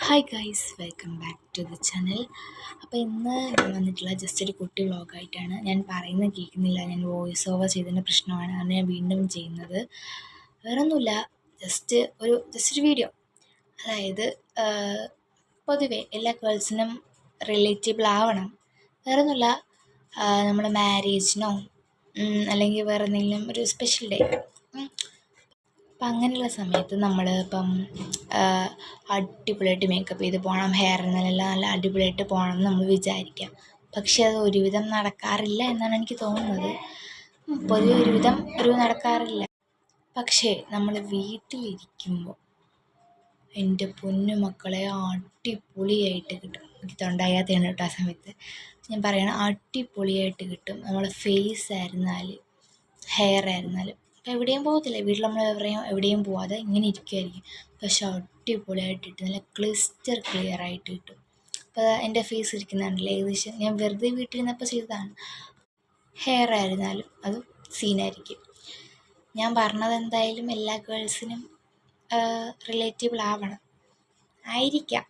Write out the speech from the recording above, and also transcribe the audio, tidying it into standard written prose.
Hi guys, welcome back to the channel. അപ്പോൾ ഇന്ന് ഞാൻ വന്നിട്ടുള്ള ജസ്റ്റ് ഒരു കുട്ടി വ്ളോഗായിട്ടാണ്. ഞാൻ പറയുന്നത് കേൾക്കുന്നില്ല, ഞാൻ വോയിസ് ഓവർ ചെയ്തതിൻ്റെ പ്രശ്നമാണ്. അതാണ് ഞാൻ വീണ്ടും ചെയ്യുന്നത്. വേറൊന്നുമില്ല, ജസ്റ്റ് ഒരു വീഡിയോ. അതായത് പൊതുവെ എല്ലാ ഗേൾസിനും റിലേറ്റബിൾ ആവണം. വേറൊന്നുമില്ല, നമ്മുടെ മാരേജിനോ അല്ലെങ്കിൽ വേറെ എന്തെങ്കിലും ഒരു സ്പെഷ്യൽ ഡേ, അപ്പം അങ്ങനെയുള്ള സമയത്ത് നമ്മൾ ഇപ്പം അടിപൊളിയായിട്ട് മേക്കപ്പ് ചെയ്ത് പോകണം, ഹെയർ എന്നെല്ലാം നല്ല അടിപൊളിയായിട്ട് പോകണം എന്ന് നമ്മൾ വിചാരിക്കാം. പക്ഷെ അത് ഒരുവിധം നടക്കാറില്ല എന്നാണ് എനിക്ക് തോന്നുന്നത്. പൊതുവെ ഒരുവിധം നടക്കാറില്ല. പക്ഷേ നമ്മൾ വീട്ടിലിരിക്കുമ്പോൾ എൻ്റെ പൊന്നു മക്കളെ അടിപൊളിയായിട്ട് കിട്ടും. എനിക്ക് തൊണ്ടയാത്തയാണ് കേട്ടോ ആ സമയത്ത് ഞാൻ പറയണം, അടിപൊളിയായിട്ട് കിട്ടും. നമ്മളെ ഫേസ് ആയിരുന്നാലും ഹെയർ ആയിരുന്നാലും. ഇപ്പം എവിടെയും പോകത്തില്ല, വീട്ടിൽ നമ്മൾ എവിടെയും പോവാതെ ഇങ്ങനെ ഇരിക്കുമായിരിക്കും. പക്ഷെ അടിപൊളിയായിട്ട് കിട്ടും, നല്ല ക്ലിയർ ആയിട്ട് കിട്ടും. അപ്പോൾ എൻ്റെ ഫേസ് ഇരിക്കുന്നുണ്ടല്ലോ, ഏകദേശം ഞാൻ വെറുതെ വീട്ടിലിരുന്നപ്പോൾ ചെയ്തതാണ്. ഹെയർ ആയിരുന്നാലും അതും സീനായിരിക്കും. ഞാൻ പറഞ്ഞത് എന്തായാലും എല്ലാ ഗേൾസിനും റിലേറ്റബിൾ ആവണം, ആയിരിക്കാം.